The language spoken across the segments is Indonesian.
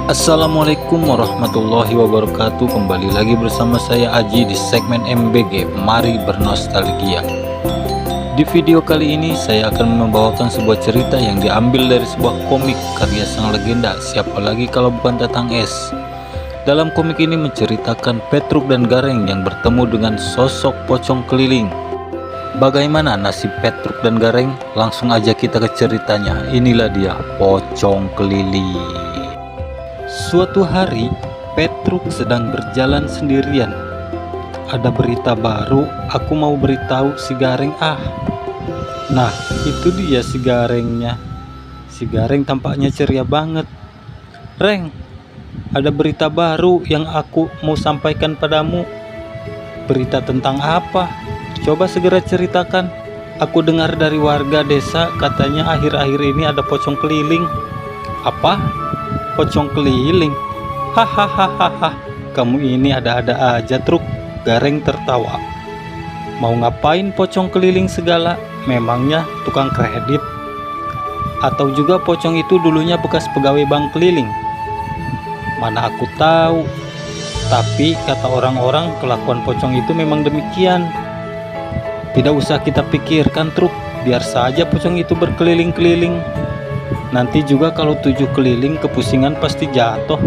Assalamualaikum warahmatullahi wabarakatuh. Kembali lagi bersama saya Aji di segmen MBG, Mari Bernostalgia. Di video kali ini saya akan membawakan sebuah cerita yang diambil dari sebuah komik karya sang legenda, siapa lagi kalau bukan Tatang S. Dalam komik ini menceritakan Petruk dan Gareng yang bertemu dengan sosok pocong keliling. Bagaimana nasib Petruk dan Gareng? Langsung aja kita ke ceritanya. Inilah dia, pocong keliling. Suatu hari, Petruk sedang berjalan sendirian. Ada berita baru, aku mau beritahu si Gareng. Nah, itu dia si Garengnya. Si Gareng tampaknya ceria banget. Reng, ada berita baru yang aku mau sampaikan padamu. Berita tentang apa? Coba segera ceritakan. Aku dengar dari warga desa katanya akhir-akhir ini ada pocong keliling. Apa? Pocong keliling? Hahaha, kamu ini ada-ada aja, Truk. Gareng tertawa. Mau ngapain pocong keliling segala? Memangnya tukang kredit? Atau juga pocong itu dulunya bekas pegawai bank keliling? Mana aku tahu. Tapi kata orang-orang kelakuan pocong itu memang demikian. Tidak usah kita pikirkan, Truk. Biar saja pocong itu berkeliling-keliling. Nanti juga kalau 7 keliling kepusingan pasti jatuh.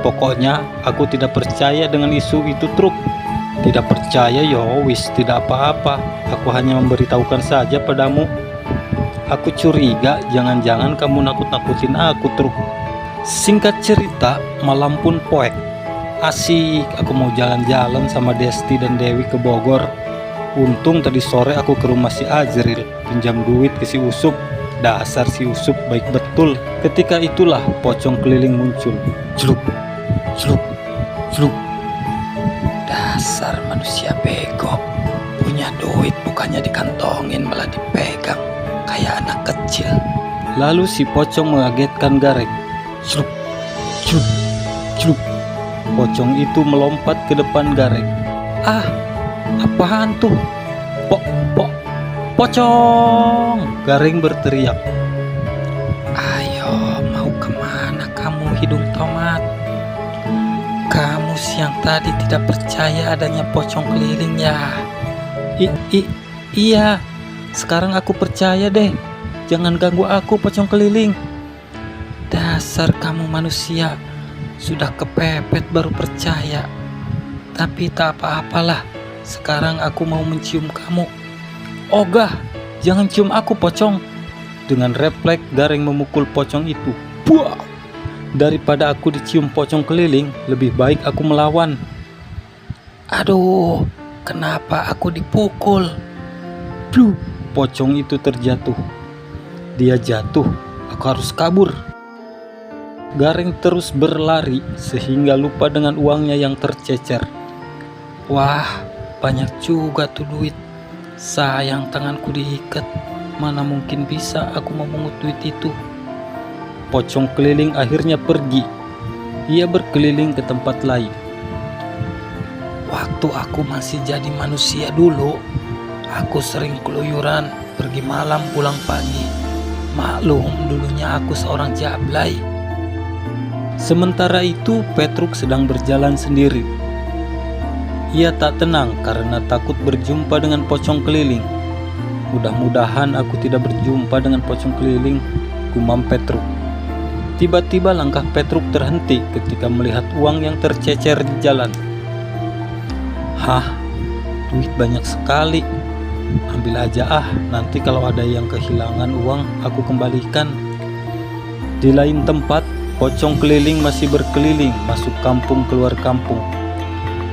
Pokoknya aku tidak percaya dengan isu itu, Truk. Tidak percaya ya wis, tidak apa-apa. Aku hanya memberitahukan saja padamu. Aku curiga jangan-jangan kamu nakut-nakutin aku, Truk. Singkat cerita, malam pun poek. Asik, aku mau jalan-jalan sama Desti dan Dewi ke Bogor. Untung tadi sore aku ke rumah si Azril, pinjam duit ke si Usup. Dasar si Usup baik betul. Ketika itulah pocong keliling muncul. Celuk, celuk, celuk. Dasar manusia bego. Punya duit bukannya dikantongin malah dipegang kayak anak kecil. Lalu si pocong mengagetkan Gareng. Celuk, celuk, celuk. Pocong itu melompat ke depan Gareng. Apaan tuh? Pocong! Gareng berteriak. Ayo, mau kemana kamu hidung tomat? Kamu siang tadi tidak percaya adanya pocong keliling ya? Iya, sekarang aku percaya deh. Jangan ganggu aku, pocong keliling. Dasar kamu manusia, sudah kepepet baru percaya. Tapi tak apa-apalah, sekarang aku mau mencium kamu. Ogah, jangan cium aku, pocong. Dengan refleks Gareng memukul pocong itu. Buah! Daripada aku dicium pocong keliling, lebih baik aku melawan. Aduh, kenapa aku dipukul? Bluh, pocong itu terjatuh. Dia jatuh, aku harus kabur. Gareng terus berlari sehingga lupa dengan uangnya yang tercecer. Wah, banyak juga tuh duit. Sayang tanganku diikat. Mana mungkin bisa aku memungut duit itu. Pocong keliling akhirnya pergi. Ia berkeliling ke tempat lain. Waktu aku masih jadi manusia dulu, aku sering keluyuran, pergi malam pulang pagi. Maklum dulunya aku seorang jablay. Sementara itu Petruk sedang berjalan sendiri. Ia tak tenang karena takut berjumpa dengan pocong keliling. Mudah-mudahan aku tidak berjumpa dengan pocong keliling, gumam Petruk. Tiba-tiba langkah Petruk terhenti ketika melihat uang yang tercecer di jalan. Hah, duit banyak sekali. Ambil aja nanti kalau ada yang kehilangan uang aku kembalikan. Di lain tempat, pocong keliling masih berkeliling masuk kampung keluar kampung.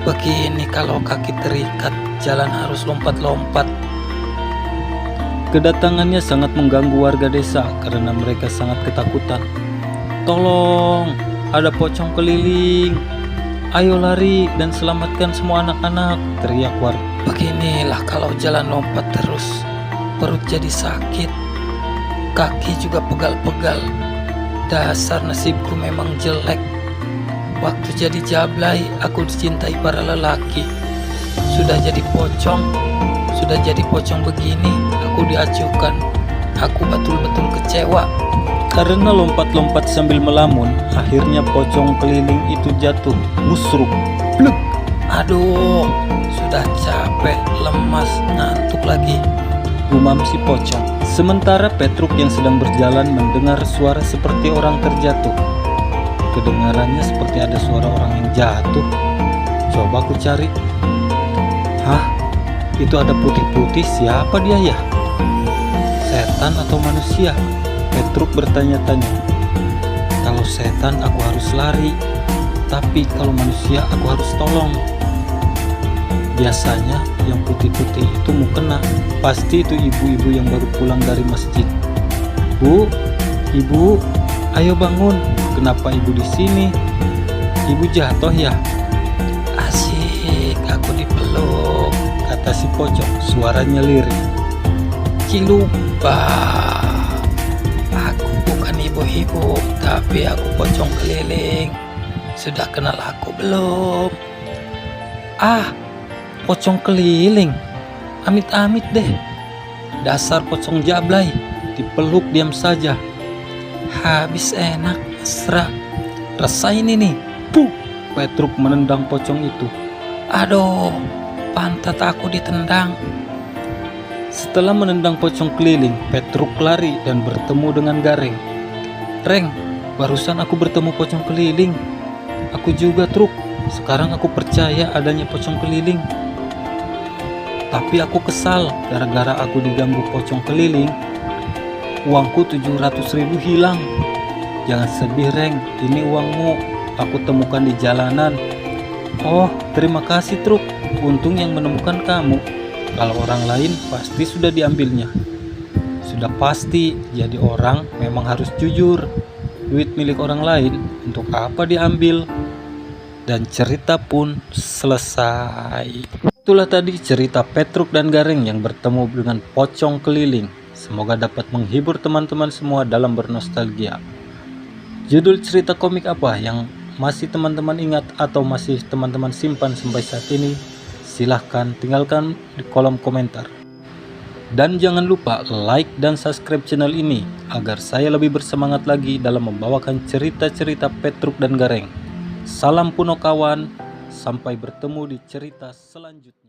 Begini kalau kaki terikat, jalan harus lompat-lompat. Kedatangannya sangat mengganggu warga desa karena mereka sangat ketakutan. Tolong, ada pocong keliling. Ayo lari dan selamatkan semua anak-anak, teriak warga. Beginilah kalau jalan lompat terus, perut jadi sakit, kaki juga pegal-pegal. Dasar nasibku memang jelek. Waktu jadi jablay, aku dicintai para lelaki. Sudah jadi pocong begini, aku diacuhkan. Aku betul-betul kecewa. Karena lompat-lompat sambil melamun, akhirnya pocong keliling itu jatuh, musruk, blek. Aduh, sudah capek, lemas, ngantuk lagi, gumam si pocong. Sementara Petruk yang sedang berjalan mendengar suara seperti orang terjatuh. Kedengarannya seperti ada suara orang yang jatuh. Coba aku cari. Hah? Itu ada putih-putih, siapa dia ya? Setan atau manusia? Petruk bertanya-tanya. Kalau setan aku harus lari, tapi kalau manusia aku harus tolong. Biasanya yang putih-putih itu mukena, pasti itu ibu-ibu yang baru pulang dari masjid. Bu, ibu, ayo bangun. Kenapa ibu di sini? Ibu jatuh ya? Asik, aku dipeluk, kata si pocong, suaranya lirih. Cilupa, aku bukan ibu-ibu, tapi aku pocong keliling. Sudah kenal aku belum? Ah, pocong keliling, amit-amit deh. Dasar pocong jablay, dipeluk diam saja. Habis enak, mesra. Rasain ini. Puh, Petruk menendang pocong itu. Aduh, pantat aku ditendang. Setelah menendang pocong keliling, Petruk lari dan bertemu dengan Gareng. Reng, barusan aku bertemu pocong keliling. Aku juga, Truk. Sekarang aku percaya adanya pocong keliling. Tapi aku kesal gara-gara aku diganggu pocong keliling. Uangku 700.000 hilang. Jangan sedih, Reng, ini uangmu. Aku temukan di jalanan. Oh, terima kasih, Truk. Untung yang menemukan kamu. Kalau orang lain pasti sudah diambilnya. Sudah pasti, jadi orang memang harus jujur. Duit milik orang lain untuk apa diambil? Dan cerita pun selesai. Itulah tadi cerita Petruk dan Gareng yang bertemu dengan pocong keliling. Semoga dapat menghibur teman-teman semua dalam bernostalgia. Judul cerita komik apa yang masih teman-teman ingat atau masih teman-teman simpan sampai saat ini? Silahkan tinggalkan di kolom komentar. Dan jangan lupa like dan subscribe channel ini agar saya lebih bersemangat lagi dalam membawakan cerita-cerita Petruk dan Gareng. Salam Punokawan, sampai bertemu di cerita selanjutnya.